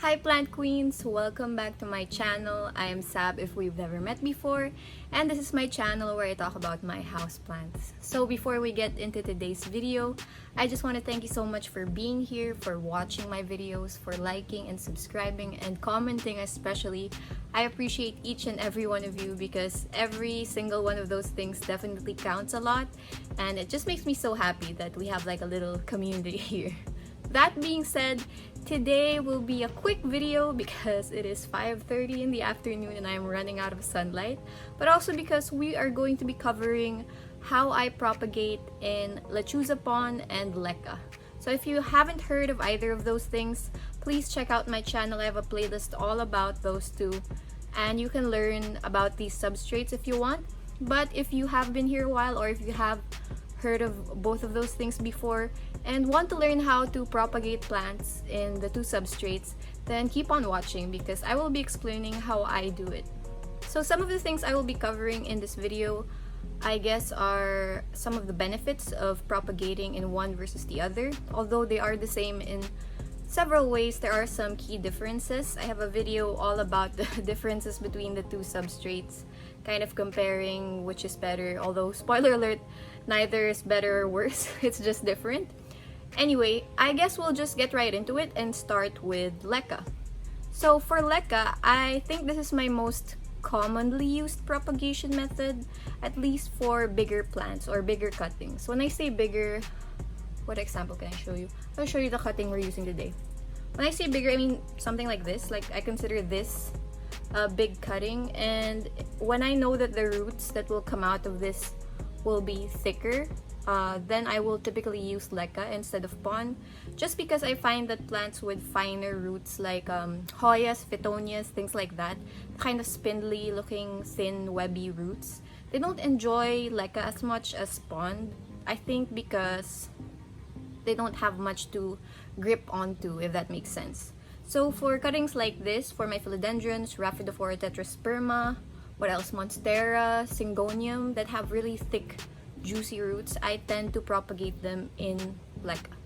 Hi plant queens! Welcome back to my channel. I am Saab if we've never met before, and this is my channel where I talk about my houseplants. So before we get into today's video, I just want to thank you so much for being here, for watching my videos, for liking and subscribing and commenting especially. I appreciate each and every one of you because every single one of those things definitely counts a lot, and it just makes me so happy that we have like a little community here. That being said, today will be a quick video because it is 5:30 in the afternoon and I'm running out of sunlight, but also because we are going to be covering how I propagate in Lechuza Pon and LECA. So if you haven't heard of either of those things, please check out my channel. I have a playlist all about those two, and you can learn about these substrates if you want. But if you have been here a while, or if you have heard of both of those things before and want to learn how to propagate plants in the two substrates, then keep on watching because I will be explaining how I do it. So some of the things I will be covering in this video, I guess, are some of the benefits of propagating in one versus the other. Although they are the same in several ways, there are some key differences. I have a video all about the differences between the two substrates, kind of comparing which is better, although spoiler alert, neither is better or worse, it's just different. Anyway, I guess we'll just get right into it and start with LECA. So for LECA, I think this is my most commonly used propagation method, at least for bigger plants or bigger cuttings. When I say bigger, what example can I show you? I'll show you the cutting we're using today. When I say bigger, I mean something like this. Like, I consider this a big cutting, and when I know that the roots that will come out of this will be thicker, then I will typically use LECA instead of Pon, just because I find that plants with finer roots like Hoyas, Fitonias, things like that, kind of spindly looking, thin, webby roots, they don't enjoy LECA as much as Pon, I think, because they don't have much to grip onto, if that makes sense. So for cuttings like this, for my philodendrons, Rhaphidophora tetrasperma, what else, Monstera, Syngonium, that have really thick, juicy roots, I tend to propagate them in LECA.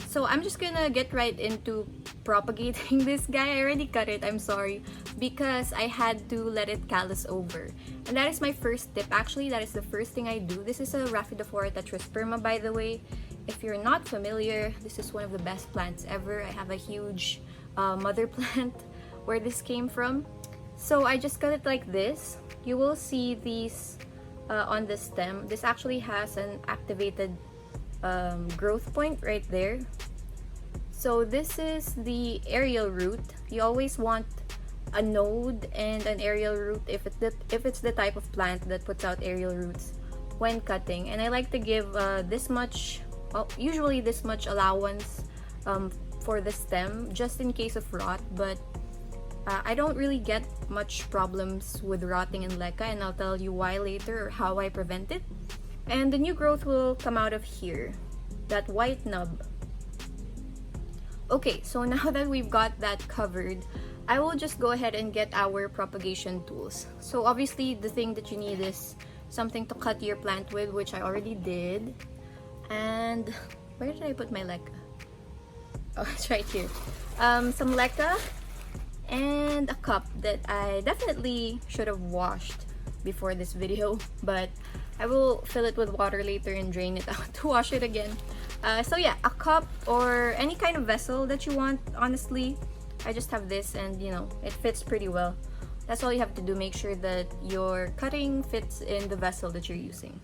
So I'm just gonna get right into propagating this guy. I already cut it, I'm sorry, because I had to let it callus over. And that is my first tip. Actually, that is the first thing I do. This is a Rhaphidophora tetrasperma, by the way. If you're not familiar, this is one of the best plants ever. I have a huge mother plant where this came from. So I just cut it like this. You will see these on the stem. This actually has an activated growth point right there. So this is the aerial root. You always want a node and an aerial root if it's the type of plant that puts out aerial roots when cutting. And I like to give this much, well, usually this much allowance for the stem, just in case of rot, but I don't really get much problems with rotting in LECA, and I'll tell you why later, or how I prevent it. And the new growth will come out of here, that white nub. Okay, so now that we've got that covered, I will just go ahead and get our propagation tools. So obviously the thing that you need is something to cut your plant with, which I already did. And where did I put my LECA? Oh, it's right here. Some LECA and a cup that I definitely should have washed before this video, but I will fill it with water later and drain it out to wash it again. So yeah, a cup or any kind of vessel that you want. Honestly, I just have this, and you know, it fits pretty well. That's all you have to do. Make sure that your cutting fits in the vessel that you're using.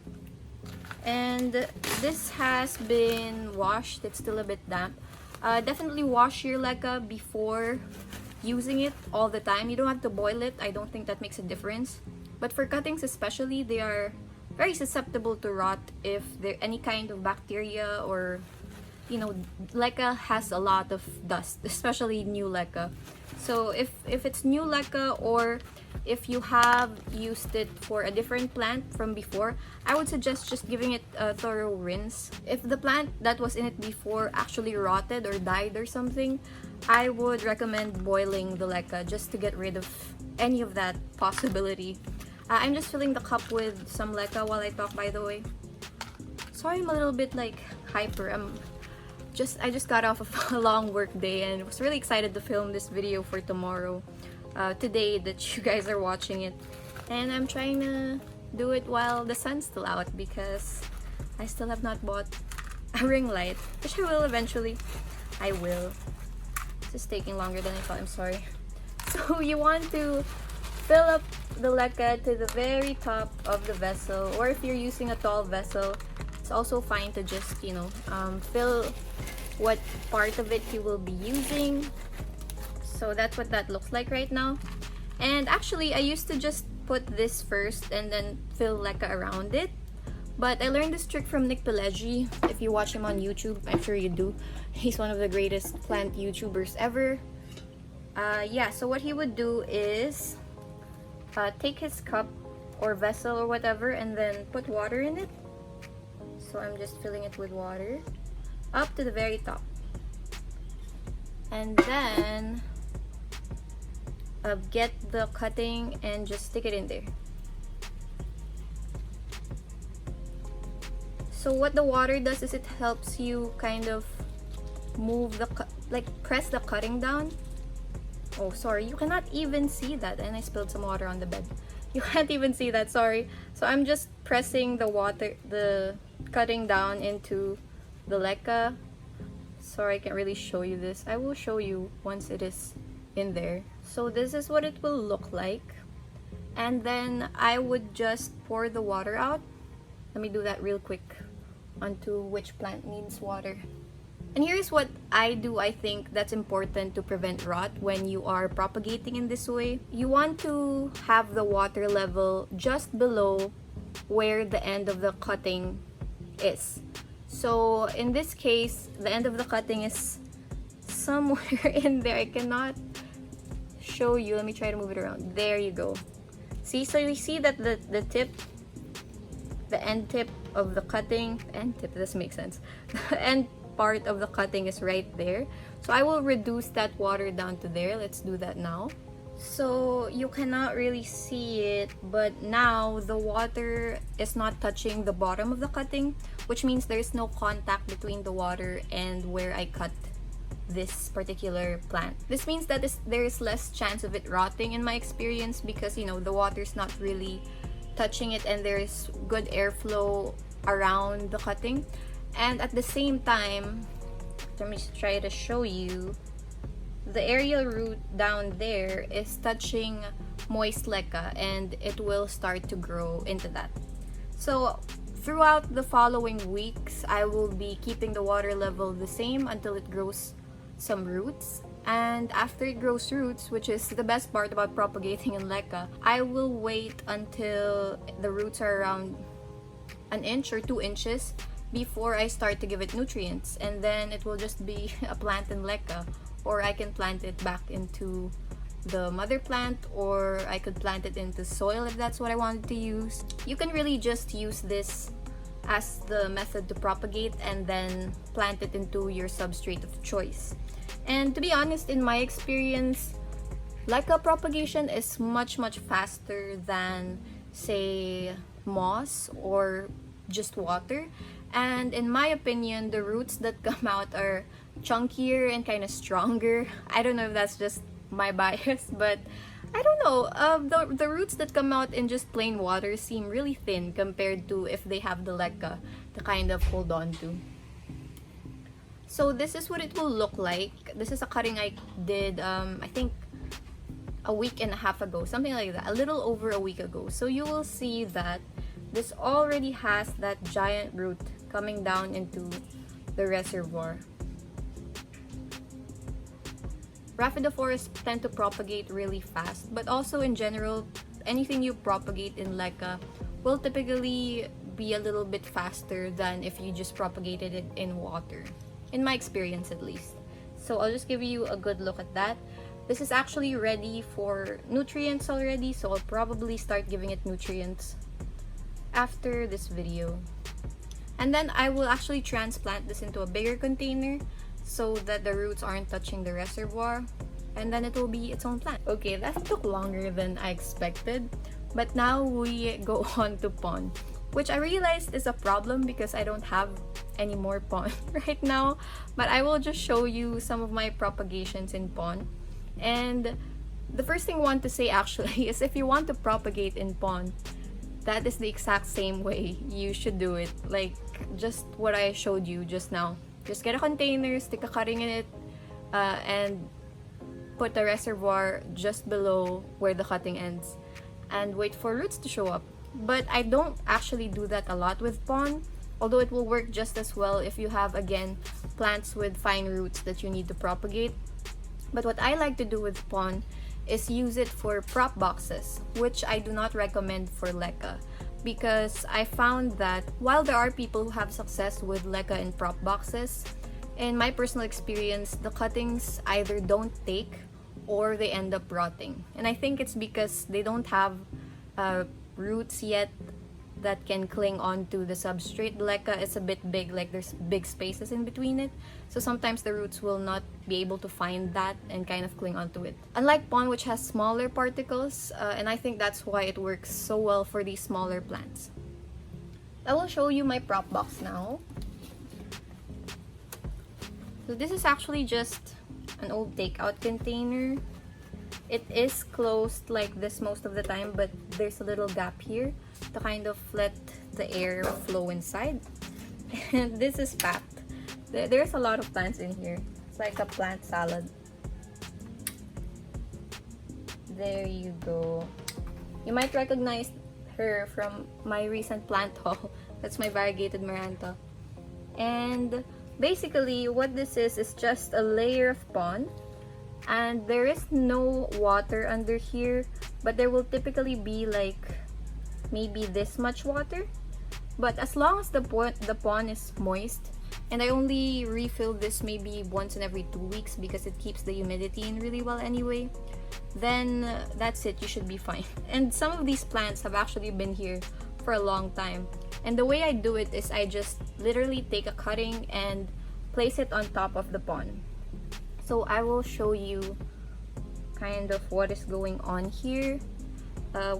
And this has been washed. It's still a bit damp. Definitely wash your LECA before using it all the time. You don't have to boil it. I don't think that makes a difference. But for cuttings especially, they are very susceptible to rot if there any kind of bacteria, or you know, LECA has a lot of dust, especially new LECA. So if it's new LECA, or if you have used it for a different plant from before, I would suggest just giving it a thorough rinse. If the plant that was in it before actually rotted or died or something, I would recommend boiling the LECA just to get rid of any of that possibility. I'm just filling the cup with some LECA while I talk, by the way. Sorry, I'm a little bit like hyper. I just got off of a long work day and was really excited to film this video for tomorrow, today that you guys are watching it. And I'm trying to do it while the sun's still out because I still have not bought a ring light, which I will eventually. I will. This is taking longer than I thought, I'm sorry. So you want to fill up the leca to the very top of the vessel, or if you're using a tall vessel, it's also fine to just, fill what part of it you will be using. So that's what that looks like right now. And actually, I used to just put this first and then fill leca around it. But I learned this trick from Nick Pileggi. If you watch him on YouTube, I'm sure you do. He's one of the greatest plant YouTubers ever. Yeah, so what he would do is take his cup or vessel or whatever and then put water in it. So I'm just filling it with water up to the very top. And then get the cutting and just stick it in there. So what the water does is it helps you kind of move the press the cutting down. Oh, sorry, you cannot even see that, and I spilled some water on the bed. You can't even see that, sorry. So I'm just pressing the cutting down into the leca. Sorry, I can't really show you this. I will show you once it is in there. So this is what it will look like. And then I would just pour the water out. Let me do that real quick onto which plant needs water. And here's what I do, I think that's important to prevent rot when you are propagating in this way. You want to have the water level just below where the end of the cutting is. So in this case, the end of the cutting is somewhere in there. I cannot show you. Let me try to move it around. There you go. See, so you see that the end tip of the cutting, doesn't make sense. The end part of the cutting is right there. So I will reduce that water down to there. Let's do that now. So you cannot really see it, but now the water is not touching the bottom of the cutting, which means there's no contact between the water and where I cut this particular plant. This means that there is less chance of it rotting in my experience because, the water's not really touching it and there's good airflow around the cutting. And at the same time, let me try to show you, the aerial root down there is touching moist leca and it will start to grow into that. So throughout the following weeks, I will be keeping the water level the same until it grows some roots. And after it grows roots, which is the best part about propagating in leca, I will wait until the roots are around an inch or 2 inches before I start to give it nutrients, and then it will just be a plant in leca, or I can plant it back into the mother plant, or I could plant it into soil if that's what I wanted to use. You can really just use this as the method to propagate and then plant it into your substrate of choice. And to be honest, in my experience, leca propagation is much faster than, say, moss or just water. And in my opinion, the roots that come out are chunkier and kind of stronger. I don't know if that's just my bias, but I don't know. The roots that come out in just plain water seem really thin compared to if they have the leca to kind of hold on to. So this is what it will look like. This is a cutting I did, I think, a week and a half ago, something like that, a little over a week ago. So you will see that this already has that giant root coming down into the reservoir. Rhaphidophores tend to propagate really fast, but also in general, anything you propagate in leca will typically be a little bit faster than if you just propagated it in water, in my experience at least. So I'll just give you a good look at that. This is actually ready for nutrients already, so I'll probably start giving it nutrients after this video. And then I will actually transplant this into a bigger container so that the roots aren't touching the reservoir, and then it will be its own plant. Okay, that took longer than I expected, but now we go on to Pon. which I realized is a problem because I don't have any more Pon right now. But I will just show you some of my propagations in Pon. And the first thing I want to say actually is if you want to propagate in Pon, that is the exact same way you should do it. Like just what I showed you just now. Just get a container, stick a cutting in it, and put the reservoir just below where the cutting ends, and wait for roots to show up. But I don't actually do that a lot with Pon, although it will work just as well if you have, again, plants with fine roots that you need to propagate. But what I like to do with Pon is use it for prop boxes, which I do not recommend for Lecca, because I found that while there are people who have success with Lecca in prop boxes, in my personal experience, the cuttings either don't take or they end up rotting. And I think it's because they don't have roots yet that can cling onto the substrate. Lecca is a bit big, like there's big spaces in between it. So sometimes the roots will not be able to find that and kind of cling onto it. Unlike Pon, which has smaller particles, and I think that's why it works so well for these smaller plants. I will show you my prop box now. So this is actually just an old takeout container. It is closed like this most of the time, but there's a little gap here to kind of let the air flow inside. And this is packed. There's a lot of plants in here. It's like a plant salad. There you go. You might recognize her from my recent plant haul. That's my variegated Maranta. And basically what this is just a layer of Pon, and there is no water under here, but there will typically be like maybe this much water. But as long as the pon is moist, and I only refill this maybe once in every 2 weeks because it keeps the humidity in really well anyway, then that's it, you should be fine. And some of these plants have actually been here for a long time. And the way I do it is I just literally take a cutting and place it on top of the pon. So I will show you kind of what is going on here.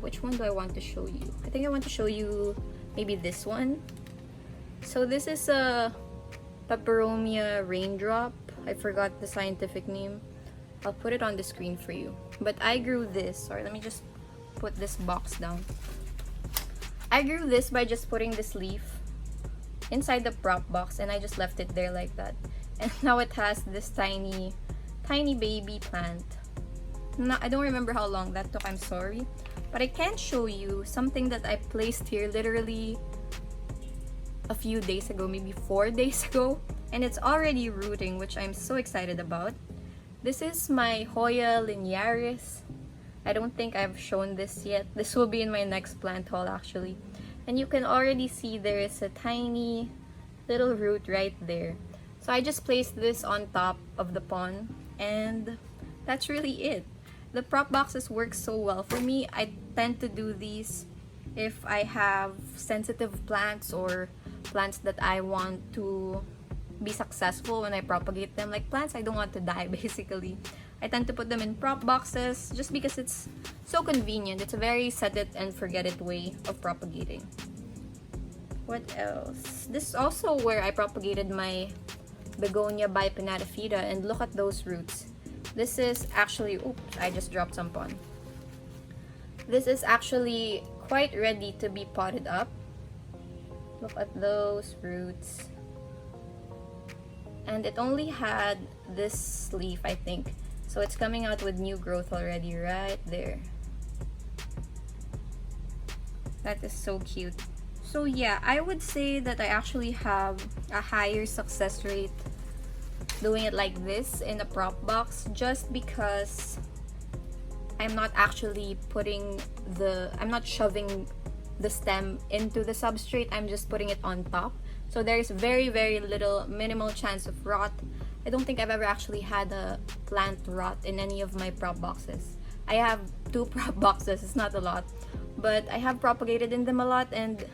Which one do I want to show you? I think I want to show you maybe this one. So this is a Peperomia raindrop. I forgot the scientific name. I'll put it on the screen for you. But I grew this. Sorry, let me just put this box down. I grew this by just putting this leaf inside the prop box, and I just left it there like that. And now it has this tiny baby plant. I don't remember how long that took, I'm sorry. But I can show you something that I placed here literally a few days ago, maybe 4 days ago. And it's already rooting, which I'm so excited about. This is my Hoya linearis. I don't think I've shown this yet. This will be in my next plant haul actually. And you can already see there is a tiny little root right there. So I just placed this on top of the pon, and that's really it. The prop boxes work so well for me. I tend to do these if I have sensitive plants or plants that I want to be successful when I propagate them, like plants I don't want to die basically. I tend to put them in prop boxes just because it's so convenient. It's a very set it and forget it way of propagating. What else? This is also where I propagated my begonia bipinnatifida, and look at those roots. This is actually, oops, I just dropped some pon. This is actually quite ready to be potted up. Look at those roots. And it only had this leaf, I think. So it's coming out with new growth already right there. That is so cute. So yeah, I would say that I actually have a higher success rate doing it like this in a prop box, just because I'm not actually I'm not shoving the stem into the substrate, I'm just putting it on top. So there's very little minimal chance of rot. I don't think I've ever actually had a plant rot in any of my prop boxes. I have 2 prop boxes, it's not a lot, but I have propagated in them a lot and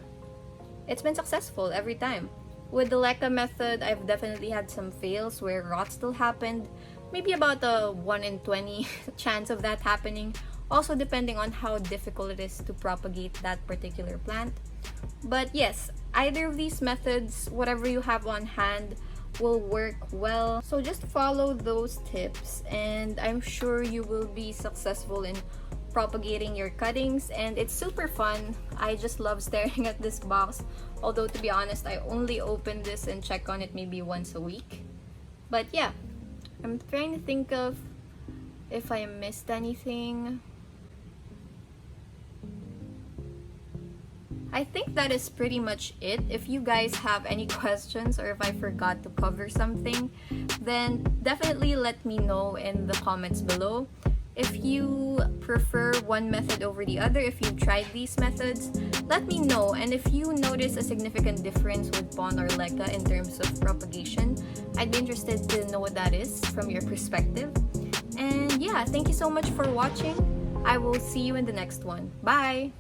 it's been successful every time. With the Lecca method, I've definitely had some fails where rot still happened. Maybe about a 1 in 20 chance of that happening. Also depending on how difficult it is to propagate that particular plant. But yes, either of these methods, whatever you have on hand, will work well. So just follow those tips and I'm sure you will be successful in propagating your cuttings, and it's super fun. I just love staring at this box, although to be honest, I only open this and check on it maybe once a week. But yeah, I'm trying to think of if I missed anything. I think that is pretty much it. If you guys have any questions or if I forgot to cover something, then definitely let me know in the comments below. If you prefer one method over the other, if you've tried these methods, let me know. And if you notice a significant difference with Pon or LECA in terms of propagation, I'd be interested to know what that is from your perspective. And yeah, thank you so much for watching. I will see you in the next one. Bye!